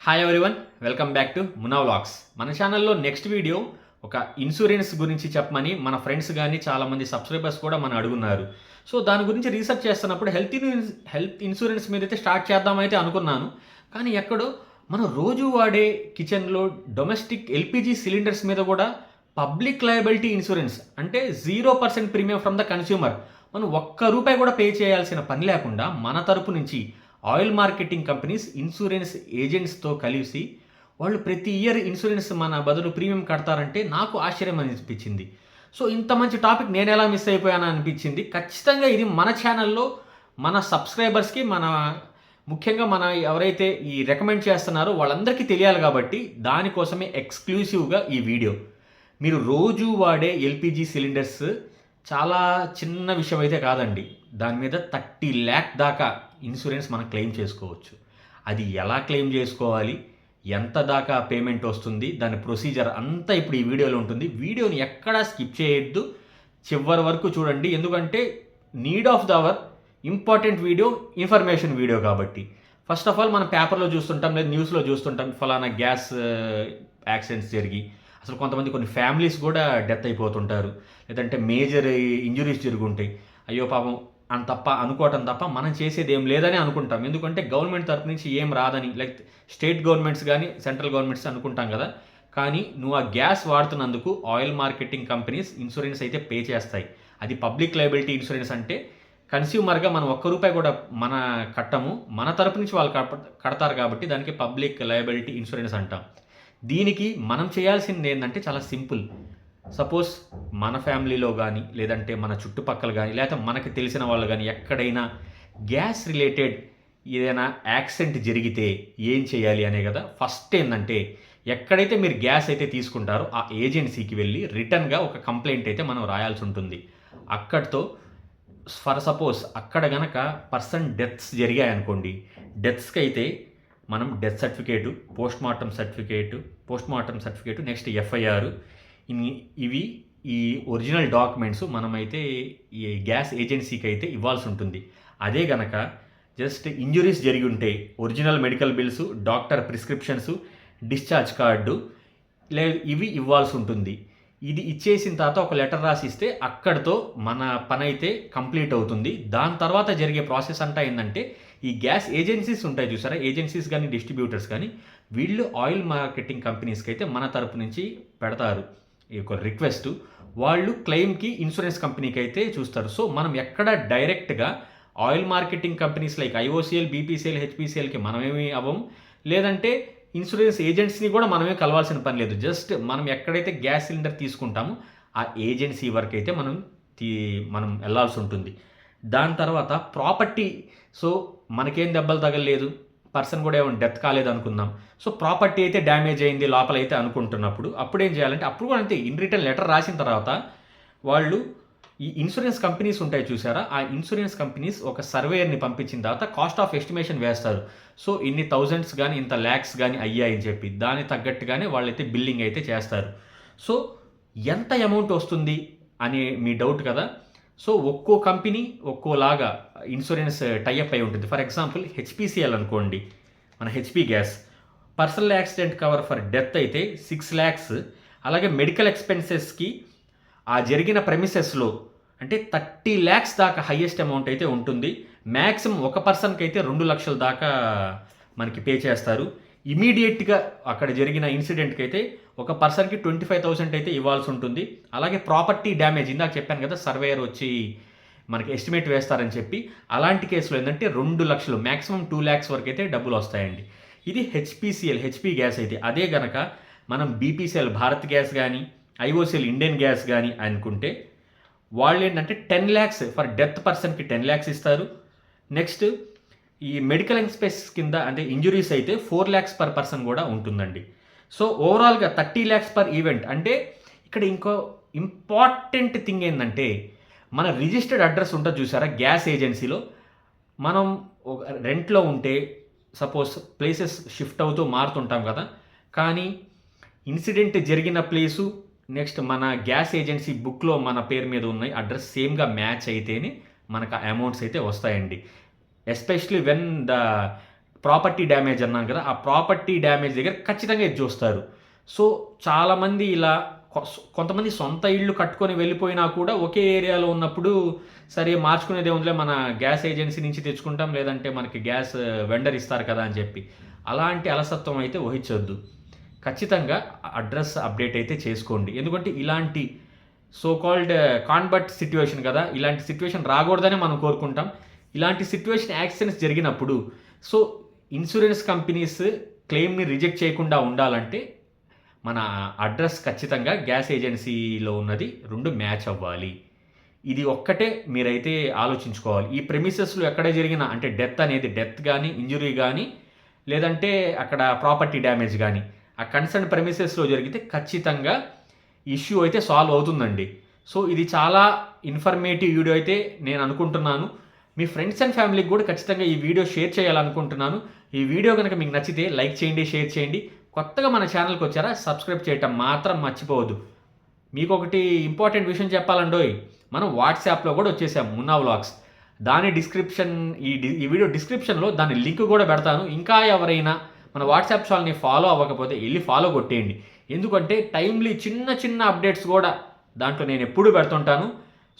Hi everyone, welcome back to మునా vlogs. మన ఛానల్లో next video ఒక ఇన్సూరెన్స్ గురించి చెప్పమని మన ఫ్రెండ్స్ కానీ చాలామంది సబ్స్క్రైబర్స్ కూడా మనం అడుగున్నారు. సో దాని గురించి రీసెర్చ్ చేస్తున్నప్పుడు హెల్త్ ఇన్సూరెన్స్ మీద అయితే స్టార్ట్ చేద్దామైతే అనుకున్నాను. కానీ ఎక్కడో మనం రోజు వాడే కిచెన్లో డొమెస్టిక్ ఎల్పిజి సిలిండర్స్ మీద కూడా పబ్లిక్ లయబిలిటీ ఇన్సూరెన్స్ అంటే 0% ప్రీమియం ఫ్రమ్ ద కన్స్యూమర్, మనం ఒక్క రూపాయి కూడా పే చేయాల్సిన పని లేకుండా మన తరపు నుంచి ఆయిల్ మార్కెటింగ్ కంపెనీస్ ఇన్సూరెన్స్ ఏజెంట్స్తో కలిసి వాళ్ళు ప్రతి ఇయర్ ఇన్సూరెన్స్ మన బదులు ప్రీమియం కడతారంటే నాకు ఆశ్చర్యం అనిపించింది. సో ఇంత మంచి టాపిక్ నేను ఎలా మిస్ అయిపోయాను అనిపించింది. ఖచ్చితంగా ఇది మన ఛానల్లో మన సబ్స్క్రైబర్స్కి ముఖ్యంగా మన ఎవరైతే ఈ రికమెండ్ చేస్తున్నారో వాళ్ళందరికీ తెలియాలి కాబట్టి దానికోసమే ఎక్స్క్లూసివ్గా ఈ వీడియో. మీరు రోజు వాడే ఎల్పిజి సిలిండర్స్ చాలా చిన్న విషయం అయితే కాదండి. దాని మీద 30 lakh దాకా ఇన్సూరెన్స్ మనం క్లెయిమ్ చేసుకోవచ్చు. అది ఎలా క్లెయిమ్ చేసుకోవాలి, ఎంత దాకా పేమెంట్ వస్తుంది, దాని ప్రొసీజర్ అంతా ఇప్పుడు ఈ వీడియోలో ఉంటుంది. వీడియోని ఎక్కడా స్కిప్ చేయొద్దు, చివరి వరకు చూడండి. ఎందుకంటే need of the our important video, information video కాబట్టి. ఫస్ట్ ఆఫ్ ఆల్ మనం పేపర్లో చూస్తుంటాం లేదా న్యూస్లో చూస్తుంటాం, ఫలానా గ్యాస్ యాక్సిడెంట్స్ జరిగి అసలు కొంతమంది కొన్ని ఫ్యామిలీస్ కూడా డెత్ అయిపోతుంటారు, లేదంటే మేజర్ ఇంజురీస్ జరుగుంటాయి. అయ్యో పాపం అని తప్ప అనుకోవటం తప్ప మనం చేసేది ఏం లేదని అనుకుంటాం. ఎందుకంటే గవర్నమెంట్ తరపు నుంచి ఏం రాదని, లైక్ స్టేట్ గవర్నమెంట్స్ కానీ సెంట్రల్ గవర్నమెంట్స్ అనుకుంటాం కదా. కానీ నువ్వు ఆ గ్యాస్ వాడుతున్నందుకు ఆయిల్ మార్కెటింగ్ కంపెనీస్ ఇన్సూరెన్స్ అయితే పే చేస్తాయి. అది పబ్లిక్ లయబిలిటీ ఇన్సూరెన్స్ అంటే కన్స్యూమర్గా మనం ఒక్క రూపాయి కూడా మన కట్టము, మన తరపు నుంచి వాళ్ళు కడతారు కాబట్టి దానికి పబ్లిక్ లయబిలిటీ ఇన్సూరెన్స్ అంటాం. దీనికి మనం చేయాల్సింది ఏంటంటే చాలా సింపుల్. సపోజ్ మన ఫ్యామిలీలో కానీ లేదంటే మన చుట్టుపక్కల కానీ లేకపోతే మనకి తెలిసిన వాళ్ళు కానీ ఎక్కడైనా గ్యాస్ రిలేటెడ్ ఏదైనా యాక్సిడెంట్ జరిగితే ఏం చేయాలి అనే కదా. ఫస్ట్ ఏంటంటే ఎక్కడైతే మీరు గ్యాస్ అయితే తీసుకుంటారో ఆ ఏజెన్సీకి వెళ్ళి రిటర్న్గా ఒక కంప్లైంట్ అయితే మనం రాయాల్సి ఉంటుంది. అక్కడితో ఫర్ సపోజ్ అక్కడ గనక పర్సన్ డెత్స్ జరిగాయనుకోండి, డెత్స్కి అయితే మనం death certificate, post mortem certificate, next FIR, ఇవి ఈ ఒరిజినల్ డాక్యుమెంట్స్ మనమైతే ఈ గ్యాస్ ఏజెన్సీకి అయితే ఇవ్వాల్సి ఉంటుంది. అదే గనక జస్ట్ ఇంజురీస్ జరిగి ఉంటే original medical bills, doctor prescriptions, discharge card ఇవి ఇవ్వాల్సి ఉంటుంది. ఇది ఇచ్చేసిన తర్వాత ఒక లెటర్ రాసిస్తే అక్కడితో మన పని అయితే కంప్లీట్ అవుతుంది. దాని తర్వాత జరిగే ప్రాసెస్ అంతా ఏంటంటే ఈ గ్యాస్ ఏజెన్సీస్ ఉంటాయి చూసారా, ఏజెన్సీస్ కానీ డిస్ట్రిబ్యూటర్స్ కానీ వీళ్ళు ఆయిల్ మార్కెటింగ్ కంపెనీస్కి అయితే మన తరపు నుంచి పెడతారు ఈ యొక్క రిక్వెస్ట్. వాళ్ళు క్లెయిమ్కి ఇన్సూరెన్స్ కంపెనీకి అయితే చూస్తారు. సో మనం ఎక్కడ డైరెక్ట్గా oil marketing companies like IOCL, BPCL, హెచ్పీసీఎల్కి మనమేమి అవ్వం, లేదంటే ఇన్సూరెన్స్ ఏజెన్సీని కూడా మనమే కలవాల్సిన పని లేదు. జస్ట్ మనం ఎక్కడైతే గ్యాస్ సిలిండర్ తీసుకుంటామో ఆ ఏజెన్సీ వరకు అయితే మనం వెళ్ళాల్సి ఉంటుంది. దాని తర్వాత ప్రాపర్టీ, సో మనకేం దెబ్బలు తగలలేదు, పర్సన్ కూడా ఏమైనా డెత్ కాలేదు అనుకుందాం. సో ప్రాపర్టీ అయితే డ్యామేజ్ అయింది లోపల అయితే అనుకుంటున్నప్పుడు అప్పుడు ఏం చేయాలంటే అప్పుడు కూడా అంతే, ఇన్ రిటర్న్ లెటర్ రాసిన తర్వాత వాళ్ళు ఈ ఇన్సూరెన్స్ కంపెనీస్ ఉంటాయి చూసారా, ఆ ఇన్సూరెన్స్ కంపెనీస్ ఒక సర్వేయర్ని పంపించిన తర్వాత కాస్ట్ ఆఫ్ ఎస్టిమేషన్ వేస్తారు. సో ఇన్ని థౌజండ్స్ కానీ ఇంత ల్యాక్స్ కానీ అయ్యాయని చెప్పి దానికి తగ్గట్టుగానే వాళ్ళైతే బిల్లింగ్ అయితే చేస్తారు. సో ఎంత అమౌంట్ వస్తుంది అనే మీ డౌట్ కదా. సో ఒక్కో కంపెనీ ఒక్కోలాగా ఇన్సూరెన్స్ టైఅప్ అయి ఉంటుంది. ఫర్ ఎగ్జాంపుల్ హెచ్పిసిఎల్ అనుకోండి, మన HP gas personal accident cover for death అయితే 6 lakhs, అలాగే మెడికల్ ఎక్స్పెన్సెస్కి ఆ జరిగిన ప్రెమిసెస్లో అంటే 30 lakhs దాకా హయ్యెస్ట్ అమౌంట్ అయితే ఉంటుంది. మ్యాక్సిమం ఒక పర్సన్కి అయితే 2 లక్షల దాకా మనకి పే చేస్తారు. ఇమీడియట్గా అక్కడ జరిగిన ఇన్సిడెంట్కి అయితే ఒక పర్సన్కి 25,000 అయితే ఇవ్వాల్సి ఉంటుంది. అలాగే ప్రాపర్టీ డ్యామేజ్ ఇందాక చెప్పాను కదా, సర్వేయర్ వచ్చి మనకి ఎస్టిమేట్ వేస్తారని చెప్పి, అలాంటి కేసులో ఏంటంటే 2 లక్షలు మ్యాక్సిమం 2 lakhs వరకు అయితే డబ్బులు వస్తాయండి. ఇది హెచ్పిసిఎల్, హెచ్పి గ్యాస్ అయితే. అదే గనక మనం బీపీసీఎల్, భారత్ గ్యాస్ కానీ ఐఓసిఎల్, ఇండియన్ గ్యాస్ కానీ అనుకుంటే వాళ్ళు ఏంటంటే 10 lakhs ఫర్ డెత్ పర్సన్కి 10 lakhs ఇస్తారు. నెక్స్ట్ ఈ మెడికల్ ఎక్స్పెన్స్ కింద అంటే ఇంజురీస్ అయితే 4 lakhs పర్ పర్సన్ కూడా ఉంటుందండి. సో ఓవరాల్గా 30 lakhs పర్ ఈవెంట్. అంటే ఇక్కడ ఇంకో ఇంపార్టెంట్ థింగ్ ఏంటంటే మన రిజిస్టర్డ్ అడ్రస్ ఉంటుంది చూసారా గ్యాస్ ఏజెన్సీలో, మనం రెంట్లో ఉంటే సపోజ్ ప్లేసెస్ షిఫ్ట్ అవుతూ మారుతుంటాం కదా, కానీ ఇన్సిడెంట్ జరిగిన ప్లేసు నెక్స్ట్ మన గ్యాస్ ఏజెన్సీ బుక్లో మన పేరు మీద ఉన్నాయి అడ్రస్ సేమ్గా మ్యాచ్ అయితేనే మనకు అమౌంట్స్ అయితే వస్తాయండి. Especially when the property damage అన్నాను కదా, ఆ ప్రాపర్టీ డ్యామేజ్ దగ్గర ఖచ్చితంగా ఇది చూస్తారు. సో చాలామంది ఇలా కొంతమంది సొంత ఇళ్ళు కట్టుకొని వెళ్ళిపోయినా కూడా ఒకే ఏరియాలో ఉన్నప్పుడు సరే మార్చుకునేదే ఉందిలే, మన గ్యాస్ ఏజెన్సీ నుంచి తెచ్చుకుంటాం, లేదంటే మనకి గ్యాస్ వెండర్ ఇస్తారు కదా అని చెప్పి అలాంటి అలసత్వం అయితే వహించొద్దు. ఖచ్చితంగా అడ్రస్ అప్డేట్ అయితే చేసుకోండి. ఎందుకంటే ఇలాంటి సో కాల్డ్ కాన్వర్ట్ సిట్యుయేషన్ కదా, ఇలాంటి సిట్యుయేషన్ రాకూడదని మనం కోరుకుంటాం. ఇలాంటి సిట్యుయేషన్ యాక్సిడెంట్స్ జరిగినప్పుడు సో ఇన్సూరెన్స్ కంపెనీస్ క్లెయిమ్ని రిజెక్ట్ చేయకుండా ఉండాలంటే మన అడ్రస్ ఖచ్చితంగా గ్యాస్ ఏజెన్సీలో ఉన్నది 2 మ్యాచ్ అవ్వాలి. ఇది ఒక్కటే మీరైతే ఆలోచించుకోవాలి. ఈ ప్రెమిసెస్లో ఎక్కడ జరిగినా అంటే డెత్ కానీ, ఇంజురీ కానీ, లేదంటే అక్కడ ప్రాపర్టీ డ్యామేజ్ కానీ ఆ కన్సర్న్ ప్రెమిసెస్లో జరిగితే ఖచ్చితంగా ఇష్యూ అయితే సాల్వ్ అవుతుందండి. సో ఇది చాలా ఇన్ఫర్మేటివ్ వీడియో అయితే నేను అనుకుంటున్నాను. మీ ఫ్రెండ్స్ అండ్ ఫ్యామిలీకి కూడా ఖచ్చితంగా ఈ వీడియో షేర్ చేయాలనుకుంటున్నాను. ఈ వీడియో కనుక మీకు నచ్చితే లైక్ చేయండి, షేర్ చేయండి. కొత్తగా మన ఛానల్కి వచ్చారా, సబ్స్క్రైబ్ చేయటం మాత్రం మర్చిపోవద్దు. మీకు ఒకటి ఇంపార్టెంట్ విషయం చెప్పాలండోయ్, మనం వాట్సాప్లో కూడా వచ్చేసాం మున్నా వ్లాగ్స్. దాని డిస్క్రిప్షన్ ఈ వీడియో డిస్క్రిప్షన్లో దాని లింక్ కూడా పెడతాను. ఇంకా ఎవరైనా మన వాట్సాప్ ఛానల్ని ఫాలో అవ్వకపోతే వెళ్ళి ఫాలో కొట్టేయండి. ఎందుకంటే టైమ్లీ చిన్న అప్డేట్స్ కూడా దాంట్లో నేను ఎప్పుడూ పెడుతుంటాను.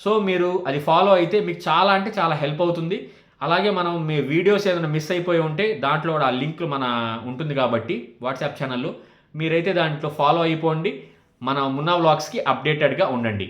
సో మీరు అది ఫాలో అయితే మీకు చాలా అంటే చాలా హెల్ప్ అవుతుంది. అలాగే మనం మీ వీడియోస్ ఏదైనా మిస్ అయిపోయి ఉంటే దాంట్లో కూడా ఆ లింక్ మన ఉంటుంది కాబట్టి వాట్సాప్ ఛానల్లో మీరైతే దాంట్లో ఫాలో అయిపోండి. మన మున్నా వ్లాగ్స్కి అప్డేటెడ్గా ఉండండి.